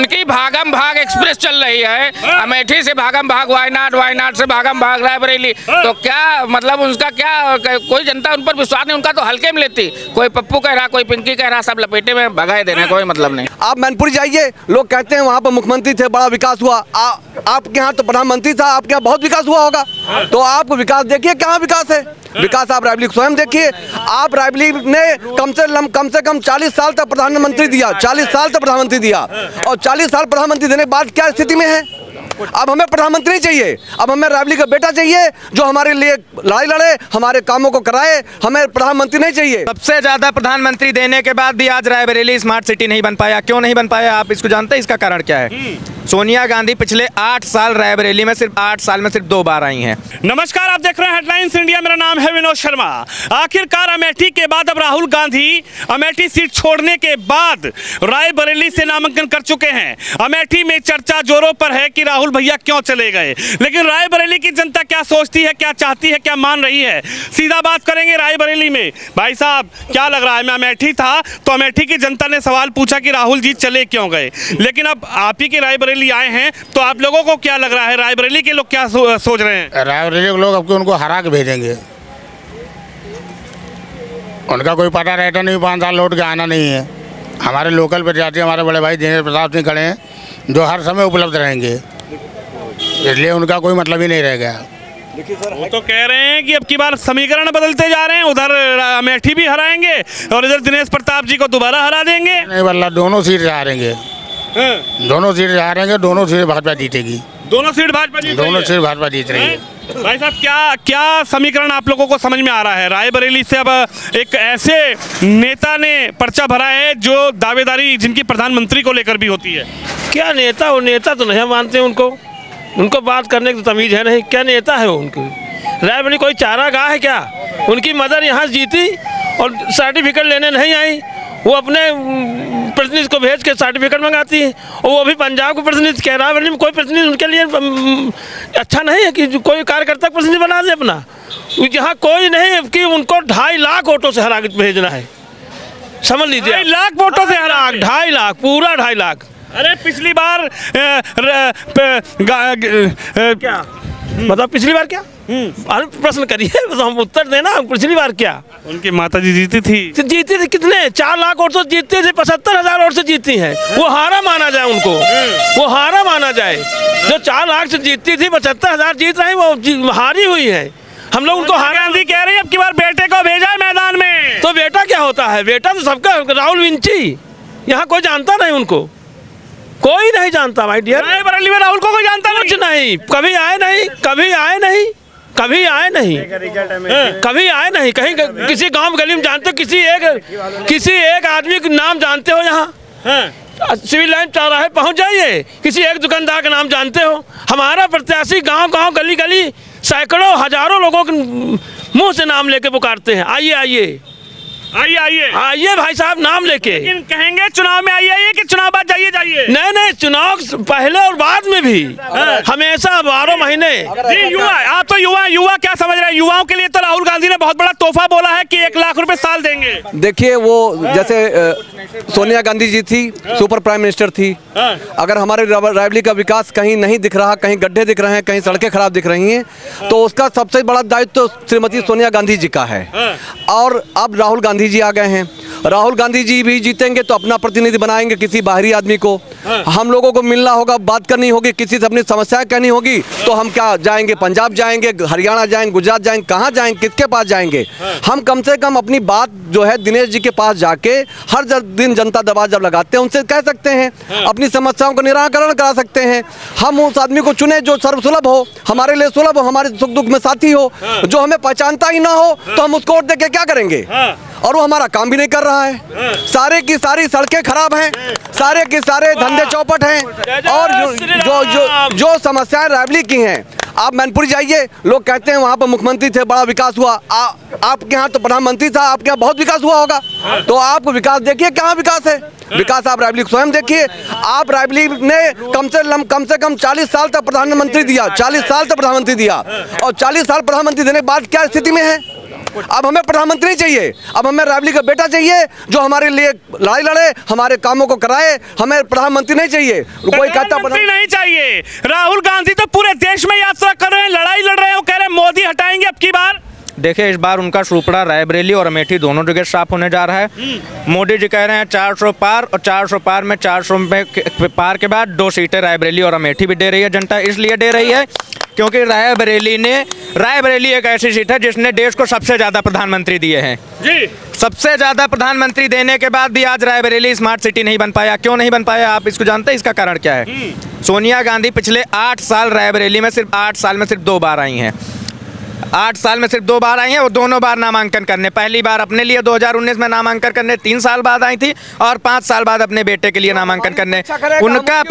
उनकी भागम भाग एक्सप्रेस चल रही है, अमेठी से भागम भाग वायनाड से भागम भाग रायबरेली। तो क्या मतलब उसका क्या, कोई जनता उन पर विश्वास नहीं, उनका तो हल्के में लेती। कोई पप्पू कह रहा, कोई पिंकी कह रहा, सब लपेटे में भगाए देने, कोई मतलब नहीं। आप मैनपुरी जाइए, लोग कहते हैं वहाँ पर मुख्यमंत्री थे, बड़ा विकास हुआ। आपके यहाँ तो प्रधानमंत्री था, आपके यहाँ बहुत विकास हुआ होगा। तो आप विकास देखिए, कहाँ विकास है? विकास आप रायबरेली स्वयं देखिए। आप रायबरेली ने कम से कम 40 साल तक प्रधानमंत्री दिया, 40 साल तक प्रधानमंत्री दिया, और 40 साल प्रधानमंत्री देने के बाद क्या स्थिति में है? अब हमें प्रधानमंत्री चाहिए, अब हमें रायबरेली का बेटा चाहिए जो हमारे लिए लड़ाई लड़े, हमारे कामों को कराए। हमें प्रधानमंत्री नहीं चाहिए। सबसे ज्यादा प्रधानमंत्री देने के बाद भी आज रायबरेली स्मार्ट सिटी नहीं बन पाया। क्यों नहीं बन पाया, आप इसको जानते हैं? इसका कारण क्या है? सोनिया गांधी पिछले 8 साल रायबरेली में सिर्फ 8 साल में सिर्फ 2 बार आई हैं। नमस्कार, आप देख रहे हैं हेडलाइंस इंडिया। मेरा नाम है विनोद शर्मा। आखिरकार अमेठी के बाद अब राहुल गांधी अमेठी सीट छोड़ने के बाद रायबरेली से नामांकन कर चुके हैं। अमेठी में चर्चा जोरों पर है कि राहुल भैया क्यों चले गए, लेकिन रायबरेली की जनता क्या सोचती है, क्या चाहती है, क्या मान रही है, सीधा बात करेंगे रायबरेली में। भाई साहब, क्या लग रहा है? मैं अमेठी था तो अमेठी की जनता ने सवाल पूछा कि राहुल जी चले क्यों गए, लेकिन अब आप ही के रायबरेली आए हैं तो आप लोगों को क्या लग रहा है? रायबरेली के लोग क्या सोच रहे हैं? रायबरेली के लोग अब उनको हरा के भेजेंगे। उनका कोई पता रहता नहीं, 5 साल लौट के आना नहीं है। हमारे लोकल प्रत्याशी हमारे बड़े भाई दिनेश प्रताप सिंह खड़े हैं जो हर समय उपलब्ध रहेंगे, इसलिए उनका कोई मतलब ही नहीं रह गया। वो तो कह रहे हैं कि अब की बार समीकरण बदलते जा रहे हैं, उधर अमेठी भी हराएंगे और इधर दिनेश प्रताप जी को दोबारा हरा देंगे। नहीं बल्ला, दोनों सीट हारेंगे, दोनों सीट हारेंगे, दोनों सीट भाजपा जीतेगी। दोनों सीट भाजपा जीत रही है? दोनों सीट भाजपा जीत रही है। भाई साहब, क्या समीकरण आप लोगों को समझ में आ रहा है? रायबरेली से अब एक ऐसे नेता ने पर्चा भरा है जो दावेदारी जिनकी प्रधानमंत्री को लेकर भी होती है। क्या नेता? वो नेता तो नहीं मानते उनको बात करने की तो तमीज़ है नहीं। क्या नेता है वो? उनकी रायबरेली कोई चारागाह है क्या? उनकी मदर यहाँ जीती और सर्टिफिकेट लेने नहीं आई, वो अपने प्रतिनिधि को भेज के सर्टिफिकेट मंगाती है, और वो भी पंजाब को प्रतिनिधि कह रहा है। रायबरेली में कोई प्रतिनिधि उनके लिए अच्छा नहीं है कि कोई कार्यकर्ता प्रतिनिधि बना दे अपना। यहाँ कोई नहीं है कि उनको 2.5 लाख वोटों से हरा के भेजना है। समझ लीजिए, 2.5 लाख वोटों से हरा? 2.5 लाख, पूरा 2.5 लाख। अरे पिछली बार क्या मतलब पिछली बार क्या? प्रश्न करिए, हम उत्तर देना। पिछली बार क्या? उनकी माताजी जीती थी कितने? 4 लाख वोट से जीती थी, 75,000 वोट से जीती हैं। वो हारा माना जाए उनको, वो हारा माना जाए। जो 4 लाख से जीतती थी, 75,000 जीत रही, वो हारी हुई है। हम लोग उनको हारा। गांधी कह रही है अब की बार बेटे को भेजा है मैदान में। तो बेटा क्या होता है? बेटा तो सबका, राहुल विंची। यहाँ कोई जानता नहीं उनको, कोई नहीं जानता भाई डियर। रायबरेली में राहुल को कोई जानता कुछ नहीं, कभी आए नहीं, कभी आए नहीं, कभी आए नहीं, कभी आए नहीं। कहीं किसी गांव गली में जानते? किसी एक आदमी का नाम जानते हो? यहाँ सिविल लाइन चौराहे पहुंच जाइए, किसी एक दुकानदार का नाम जानते हो? हमारा प्रत्याशी गांव गली गली सैकड़ों हजारों लोगों के मुंह से नाम लेके पुकारते हैं, आइए आइए आइए आइए भाई साहब, नाम लेके। लेकिन कहेंगे चुनाव में आइए कि चुनाव बाद जाइए? नहीं, चुनाव पहले और बाद में भी, हमेशा 12 महीने। युवा, आप तो युवा क्या समझ रहे हैं? युवाओं के लिए तो राहुल गांधी ने बहुत बड़ा तोहफा बोला है कि 1 लाख रुपए साल देंगे। देखिए, वो जैसे सोनिया गांधी जी थी, सुपर प्राइम मिनिस्टर थी। अगर हमारे रायबरेली का विकास कहीं नहीं दिख रहा, कहीं गड्ढे दिख रहे हैं, कहीं सड़कें खराब दिख रही हैं, तो उसका सबसे बड़ा दायित्व तो श्रीमती सोनिया गांधी जी का है। और अब राहुल गांधी जी आ गए हैं। राहुल गांधी जी भी जीतेंगे तो अपना प्रतिनिधि बनाएंगे किसी बाहरी आदमी को। हम लोगों को मिलना होगा, बात करनी होगी, किसी से अपनी समस्याएं कहनी होगी, तो हम क्या जाएंगे? पंजाब जाएंगे, हरियाणा जाएंगे, गुजरात जाएंगे, कहाँ जाएंगे, किसके पास जाएंगे? हम कम से कम अपनी बात जो है दिनेश जी के पास जाके हर दिन जनता दरबार जब लगाते हैं उनसे कह सकते हैं, अपनी समस्याओं का निराकरण करा सकते हैं। हम उस आदमी को चुने जो सर्वसुलभ हो, हमारे लिए सुलभ हो, हमारे सुख दुख में साथी हो। जो हमें पहचानता ही ना हो तो हम उसको वोट देके क्या करेंगे? और वो हमारा काम भी नहीं कर रहा है। सारे की सारी सड़कें खराब हैं, सारे के सारे धंधे चौपट हैं, और जो समस्याएं रायबरेली की हैं। आप मैनपुरी जाइए, लोग कहते हैं वहाँ पर मुख्यमंत्री थे, बड़ा विकास हुआ। आपके यहाँ तो प्रधानमंत्री था, आपके यहाँ बहुत विकास हुआ होगा। तो आप विकास देखिए, कहाँ विकास है? विकास आप रायबरेली स्वयं देखिए। आप रायबरेली ने कम से कम 40 साल तक प्रधानमंत्री दिया, 40 साल तक प्रधानमंत्री दिया, और 40 साल प्रधानमंत्री देने के बाद क्या स्थिति में है? अब हमें प्रधानमंत्री नहीं चाहिए, अब हमें राबड़ी का बेटा चाहिए जो हमारे लिए लड़ाई लड़े, हमारे कामों को कराए। हमें प्रधानमंत्री नहीं चाहिए। कोई कहता प्रधानमंत्री नहीं चाहिए। राहुल गांधी तो पूरे देश में यात्रा कर रहे हैं, लड़ाई लड़ रहे हैं, वो कह रहे हैं मोदी हटाएंगे अब की बार। देखिए इस बार उनका सुपड़ा रायबरेली और अमेठी दोनों जगह साफ होने जा रहा है। मोदी जी कह रहे हैं 400 पार, और 400 पार में 400 में पार के बाद 2 सीटें रायबरेली और अमेठी भी दे रही है जनता। इसलिए दे रही है क्योंकि रायबरेली एक ऐसी सीट है जिसने देश को सबसे ज़्यादा प्रधानमंत्री दिए हैं जी। सबसे ज़्यादा प्रधानमंत्री देने के बाद भी आज रायबरेली स्मार्ट सिटी नहीं बन पाया। क्यों नहीं बन पाया आप इसको जानते हैं? इसका कारण क्या है? सोनिया गांधी पिछले 8 साल रायबरेली में सिर्फ 8 साल में सिर्फ 2 बार आई हैं। 8 साल में सिर्फ 2 बार आई हैं। वो दोनों बार नामांकन करने, पहली बार अपने लिए 2019 में नामांकन करने 3 साल बाद आई थी, और 5 साल बाद अपने बेटे के लिए नामांकन करने। उनका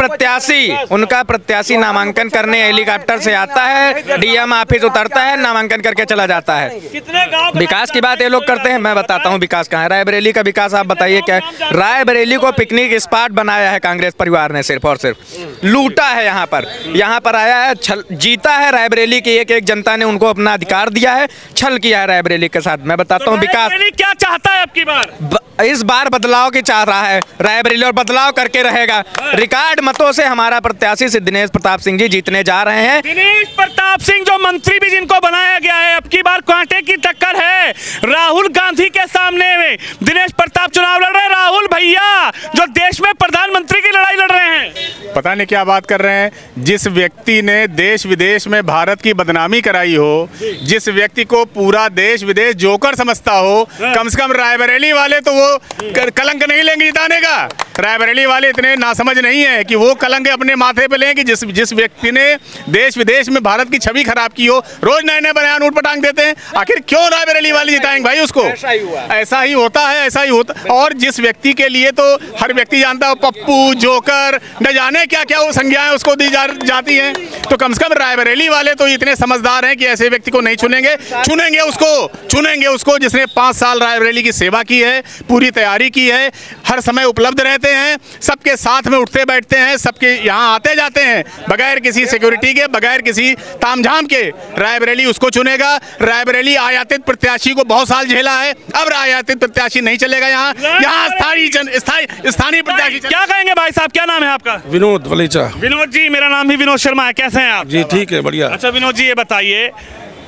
प्रत्याशी नामांकन करने हेलीकॉप्टर से आता है, डीएम ऑफिस उतरता है, नामांकन करके चला जाता है। कितने गांव विकास की बात ये लोग करते हैं, मैं बताता हूँ विकास कहाँ है। रायबरेली का विकास आप बताइए क्या है? रायबरेली को पिकनिक स्पॉट बनाया है कांग्रेस परिवार ने, सिर्फ और सिर्फ लूटा है। यहाँ पर आया है, जीता है रायबरेली की एक जनता ने उनको अपना अधिकार दिया है, छल किया है रायबरेली के साथ। मैं बताता हूँ विकास क्या चाहता है अब की बार? इस बार बदलाव की चाह रहा है रायबरेली, और बदलाव करके रहेगा। रिकॉर्ड मतों से हमारा प्रत्याशी श्री दिनेश प्रताप सिंह जी जीतने जा रहे हैं। दिनेश प्रताप सिंह जो मंत्री भी जिनको बनाया गया है, अब की बार कांटे की टक्कर है राहुल गांधी के सामने में। दिनेश प्रताप चुनाव लड़ रहे हैं, राहुल भैया जो देश में प्रधानमंत्री की लड़ाई लड़ रहे हैं। पता नहीं क्या बात कर रहे हैं। जिस व्यक्ति ने देश विदेश में भारत की बदनामी कराई हो, जिस व्यक्ति को पूरा देश विदेश जोकर समझता हो, कम से कम रायबरेली वाले तो वो कलंक नहीं लेंगे जिताने का। रायबरेली वाले इतने नासमझ नहीं है कि वो कलंक अपने माथे पे लें कि जिस व्यक्ति ने देश विदेश में भारत की छवि खराब की हो, रोज नए नए बयान ऊट पटांग देते हैं। आखिर क्यों रायबरेली वाले जिताएंगे भाई उसको? ऐसा ही होता है, ऐसा ही होता। और जिस व्यक्ति के लिए तो हर व्यक्ति जानता है पप्पू, जोकर, न जाने क्या क्या वो संज्ञाएं उसको दी जाती हैं, तो कम से कम रायबरेली वाले तो इतने समझदार हैं कि ऐसे व्यक्ति को नहीं चुनेंगे उसको जिसने 5 साल रायबरेली की सेवा की है, पूरी तैयारी की है, हर समय उपलब्ध रहते हैं, सबके साथ में उठते बैठते हैं, सबके यहाँ आते जाते हैं बगैर किसी सिक्योरिटी के, बगैर किसी तामझाम के। रायबरेली उसको चुनेगा। रायबरेली आयातित प्रत्याशी को बहुत साल झेला है, अब आयातित प्रत्याशी नहीं चलेगा यहाँ स्थानीय प्रत्याशी। क्या कहेंगे भाई साहब, क्या नाम है आपका? विनोद वलीचा। विनोद जी, मेरा नाम भी विनोद शर्मा है। कैसे हैं आप? जी ठीक है, बढ़िया। अच्छा विनोद जी, ये बताइए,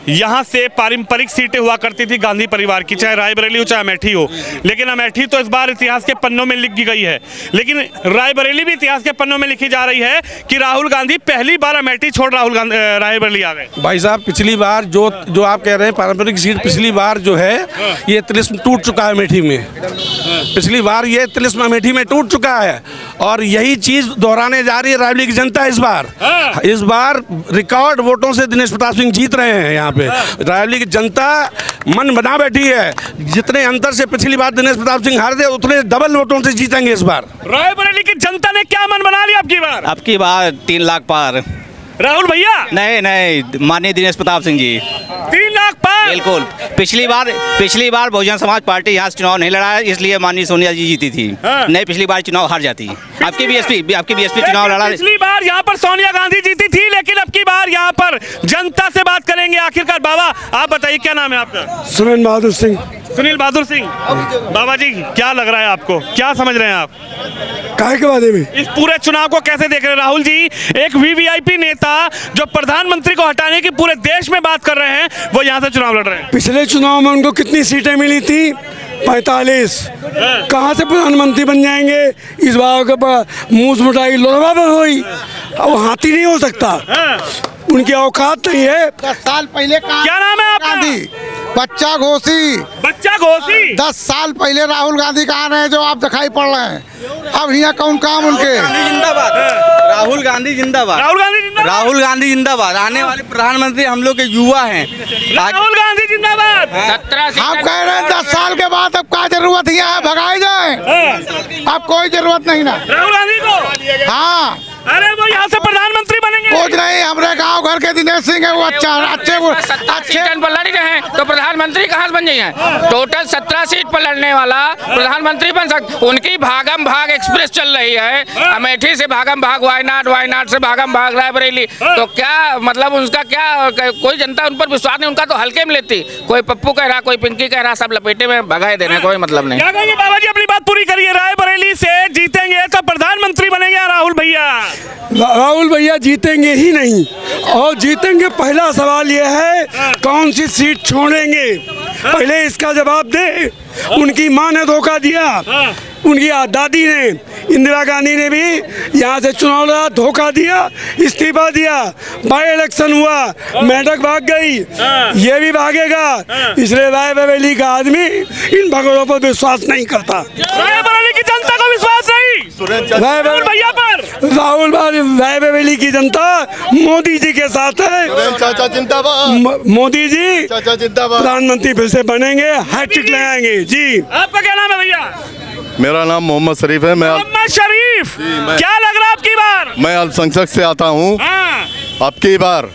यहाँ से पारंपरिक सीटें हुआ करती थी गांधी परिवार की, चाहे रायबरेली हो चाहे अमेठी हो, लेकिन अमेठी तो इस बार इतिहास के पन्नों में लिखी गई है, लेकिन रायबरेली भी इतिहास के पन्नों में लिखी जा रही है कि राहुल गांधी पहली बार अमेठी छोड़ रायबरेली आ गए। भाई साहब, पिछली बार जो आप कह रहे हैं पारंपरिक सीट, पिछली बार जो है ये तिलिस्म टूट चुका है अमेठी में। पिछली बार ये तिलिस्म अमेठी में टूट चुका है, और यही चीज दोहराने जा रही है रायबरेली की जनता। इस बार रिकॉर्ड वोटों से दिनेश प्रताप सिंह जीत रहे हैं। यहाँ पे रायबरेली की जनता मन बना बैठी है, जितने अंतर से पिछली बार दिनेश प्रताप सिंह हारे थे उतने डबल वोटों से जीतेंगे इस बार। रायबरेली की जनता ने क्या मन बना लिया अब की बार? 3 लाख पार। राहुल भैया? नहीं, माननीय दिनेश प्रताप सिंह जी 3 लाख पार। बिल्कुल। पिछली बार बहुजन समाज पार्टी यहाँ से चुनाव नहीं लड़ा है, इसलिए माननीय सोनिया जी जीती थी। नहीं, पिछली बार चुनाव हार जाती। आपकी बीएसपी चुनाव लड़ा। पिछली बार यहाँ पर सोनिया गांधी जीती थी, लेकिन अब की बार यहाँ पर जनता से बात करेंगे आखिरकार। बाबा आप बताइए, क्या नाम है आपका? सुनील बहादुर सिंह। सुनील बहादुर सिंह। बाबा जी, क्या लग रहा है आपको, क्या समझ रहे हैं आप काहे के बारे में? इस पूरे चुनाव को कैसे देख रहे हैं? राहुल जी एक वीवीआईपी नेता जो प्रधानमंत्री को हटाने की पूरे देश में बात कर रहे हैं, वो यहाँ से चुनाव लड़ रहे हैं। पिछले चुनाव में उनको कितनी सीटें मिली थी? 45। कहाँ से प्रधानमंत्री बन जाएंगे? इस बार के मूस मुटाई लोरवा में हुई, अब हाथी नहीं हो सकता, उनकी औकात नहीं है। 10 साल पहले क्या नाम है आपका? बच्चा घोसी। 10 साल पहले राहुल गांधी कहाँ रहे जो आप दिखाई पड़ रहे हैं? अब यहाँ कौन काम उनके? जिंदाबाद। राहुल गांधी जिंदाबाद। राहुल गांधी जिंदाबाद। आने वाले प्रधानमंत्री हम लोग के युवा हैं। राहुल गांधी जिंदाबाद। 17 आप कह रहे हैं 10 साल के बाद अब क्या जरूरत है? यहाँ भगाए जाए, अब कोई जरूरत नहीं ना राहुल गांधी को। हाँ, अरे वो यहाँ से प्रधानमंत्री बनेंगे? कुछ नहीं, हमारे गांव घर के दिनेश सिंह है वो अच्छे सीट पर लड़ रहे हैं तो प्रधानमंत्री कहाँ से बन जाइए? टोटल 17 सीट पर लड़ने वाला प्रधानमंत्री बन सकता। उनकी भागम भाग एक्सप्रेस चल रही है, अमेठी से भागम भाग वायनाड से भागम भाग रायबरेली। तो क्या मतलब उसका क्या, कोई जनता उन पर विश्वास नहीं, उनका तो हल्के में लेती। कोई पप्पू कह रहा, कोई पिंकी कह रहा, सब लपेटे में भगाए देने, कोई मतलब नहीं। क्या कहेंगे बाबा जी, अपनी बात पूरी करिए। रायबरेली से जीतेंगे तो प्रधानमंत्री बनेंगे राहुल भैया? राहुल भैया जीतेंगे ही नहीं, और जीतेंगे पहला सवाल ये है कौन सी सीट छोड़ेंगे, पहले इसका जवाब दे। उनकी माँ ने धोखा दिया, उनकी दादी ने, इंदिरा गांधी ने भी यहाँ से चुनाव लड़ा, धोखा दिया, इस्तीफा दिया, बाई इलेक्शन हुआ, मेढक भाग गई, ये भी भागेगा। इसलिए रायबरेली का आदमी इन भगड़ों पर विश्वास नहीं करता। रायबरेली की जनता को विश्वास नहीं राहुल भैया पर। रायबरेली की जनता मोदी जी के साथ है। चाचा जिंदाबाद, मोदी जी चाचा जिंदाबाद, प्रधानमंत्री फिर से बनेंगे, हैट्रिक लगाएंगे जी। आपका क्या नाम है भैया? मेरा नाम मोहम्मद शरीफ है। मोहम्मद शरीफ, क्या लग रहा है आपकी बार? मैं अल्पसंख्यक से आता हूँ। आपकी बार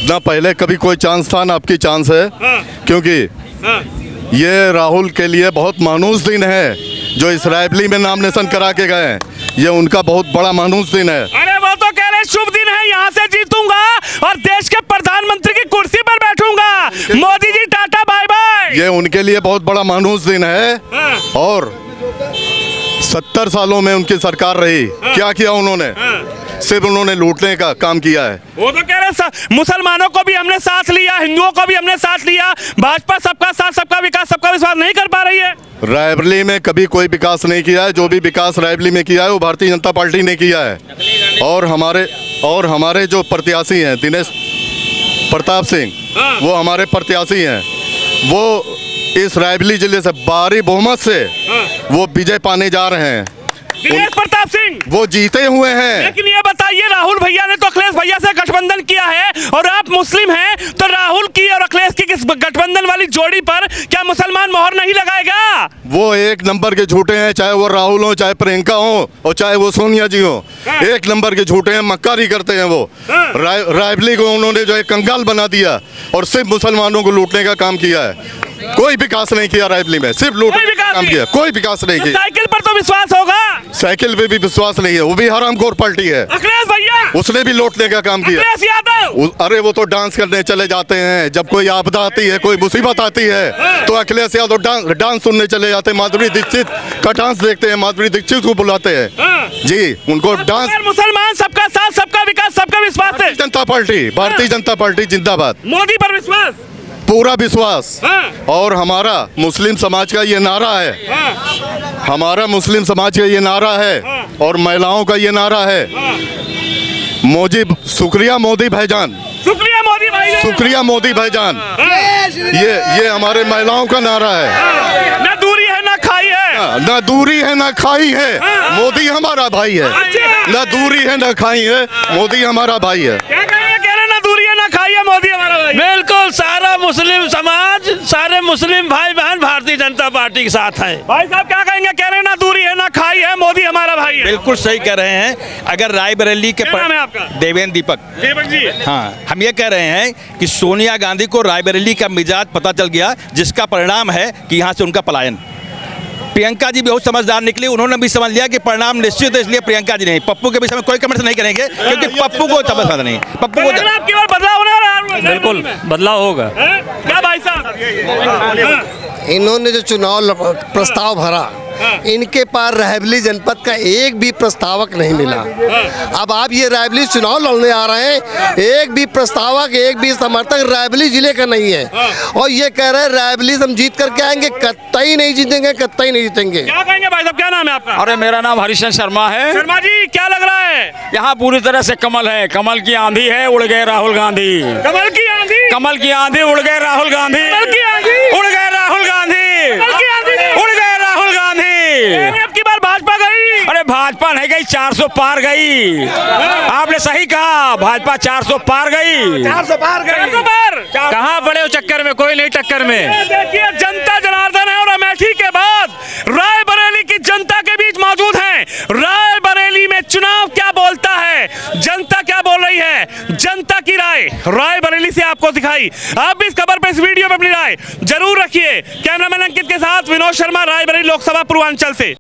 ना पहले कभी कोई चांस था ना आपकी चांस है, क्योंकि ये राहुल के लिए बहुत मानूस दिन है जो इस रायबरेली में नॉमिनेशन करा के गए हैं। ये उनका बहुत बड़ा मानूस दिन है। अरे वो तो कह रहे शुभ दिन है, यहाँ से जीतूंगा और देश के प्रधानमंत्री की कुर्सी पर बैठूंगा। Modi ji tata bye bye. ये उनके लिए बहुत बड़ा मानूस दिन है। और 70 सालों में उनकी सरकार रही, क्या किया उन्होंने? सिर्फ उन्होंने लूटने का काम किया है। वो तो कह रहे मुसलमानों को भी हमने साथ लिया, हिंदुओं को भी हमने साथ लिया। भाजपा सबका साथ, सबका विकास, सबका विश्वास नहीं कर पा रही है। रायबरेली में कभी कोई विकास नहीं किया है। जो भी विकास रायबरेली में किया है वो भारतीय जनता पार्टी ने किया है। और हमारे जो प्रत्याशी हैं दिनेश प्रताप सिंह, वो हमारे प्रत्याशी हैं। वो इस रायबरेली जिले से भारी बहुमत से वो विजय पाने जा रहे हैं। दिनेश प्रताप सिंह वो जीते हुए हैं। लेकिन ये बताइए, राहुल भैया ने तो अखिलेश भैया से गठबंधन किया है और आप मुस्लिम हैं, तो राहुल की और अखिलेश की किस गठबंधन वाली जोड़ी पर क्या मुसलमान मोहर नहीं लगाएगा? वो एक नंबर के झूठे हैं, चाहे वो राहुल हो, चाहे प्रियंका हो, और चाहे वो सोनिया जी हो। एक नंबर के झूठे हैं, मक्कारी करते हैं वो। रायबरेली को उन्होंने जो है कंगाल बना दिया और सिर्फ मुसलमानों को लूटने का काम किया है। कोई विकास नहीं किया रायबरेली में, सिर्फ लूटने का काम किया, कोई विकास नहीं किया। साइकिल पर तो विश्वास होगा, साइकिल पे भी विश्वास नहीं है, वो भी हरामखोर पार्टी है। अखिलेश भैया, उसने भी लूटने का काम किया। अखिलेश यादव, अरे वो तो डांस करने चले जाते हैं, जब कोई आपदा आती है, कोई मुसीबत आती है, तो अखिलेश यादव डांस सुनने चले जाते हैं। माधुरी दीक्षित का डांस देखते हैं, माधुरी दीक्षित को बुलाते हैं जी, उनको डांस। मुसलमान सबका साथ, सबका विकास, सबका विश्वास है। जनता पार्टी, भारतीय जनता पार्टी जिंदाबाद। मोदी पर विश्वास, पूरा विश्वास। और हमारा मुस्लिम समाज का ये नारा है, हमारा मुस्लिम समाज का ये नारा है, और महिलाओं का ये नारा है, शुक्रिया मोदी भाईजान, शुक्रिया मोदी भाई, शुक्रिया मोदी भाईजान। ये हमारे महिलाओं का नारा है। ना दूरी है ना खाई है, ना दूरी है ना खाई है, मोदी हमारा भाई है। ना दूरी है ना खाई है, मोदी हमारा भाई है। क्या कह रहे ना दूरी है ना खाई है, मोदी हमारा भाई। बिल्कुल, सारा मुस्लिम समाज, सारे मुस्लिम भाई बहन भारतीय जनता पार्टी के साथ हैं। भाई साहब क्या कहेंगे? कह रहे ना दूरी है ना खाई है, मोदी हमारा भाई है। बिल्कुल सही कह रहे हैं। अगर रायबरेली के क्या नाम है आपका? देवेंद्र दीपक। दीपक जी, हाँ, हम ये कह रहे हैं कि सोनिया गांधी को रायबरेली का मिजाज पता चल गया, जिसका परिणाम है कि यहाँ से उनका पलायन। प्रियंका जी बहुत समझदार निकली, उन्होंने भी समझ लिया कि परिणाम निश्चित है, इसलिए प्रियंका जी नहीं। पप्पू के विषय में कोई कमेंट नहीं करेंगे, क्योंकि पप्पू को समझ नहीं। पप्पू को आपकी बार बदलाव होने वाला है? बिल्कुल बदलाव होगा। क्या भाई साहब, इन्होंने जो चुनाव प्रस्ताव भरा, इनके पास रायबरेली जनपद का एक भी प्रस्तावक नहीं मिला। अब आप ये रायबरेली चुनाव लड़ने आ रहे हैं, एक भी प्रस्तावक, एक भी समर्थक रायबरेली जिले का नहीं है, और ये कह रहे हैं रायबरेली हम जीत करके आएंगे। कतई नहीं जीतेंगे, कतई नहीं जीतेंगे। क्या कहेंगे भाई साहब? क्या नाम है आपका? अरे मेरा नाम हरिशन शर्मा है। शर्मा जी, क्या लग रहा है? यहाँ पूरी तरह से कमल है, कमल की आंधी है, उड़ गए राहुल गांधी। कमल की आंधी, कमल की आंधी, उड़ गए राहुल गांधी। कमल की आंधी, उड़ गए राहुल गांधी। कमल की आंधी, उड़ गए राहुल गांधी। अब की बार भाजपा गई। अरे भाजपा नहीं गई, 400 पार गई। आपने सही कहा, भाजपा 400 पार गई। 400 पार गई। 400 पार कहाँ पड़े हो चक्कर में? कोई नहीं टक्कर में। देखिए, जनता जनार्दन है और अमेठी के बाद रायबरेली की जनता के बीच मौजूद हैं। रायबरेली में चुनाव क्या बोलता है, जनता क्या बोल रही है, जनता की राय रायबरेली से आपको दिखाई। आप भी इस खबर पे, इस वीडियो पे अपनी राय जरूर रखिए। कैमरामैन अंकित के साथ विनोद शर्मा, रायबरेली लोकसभा पूर्वांचल से।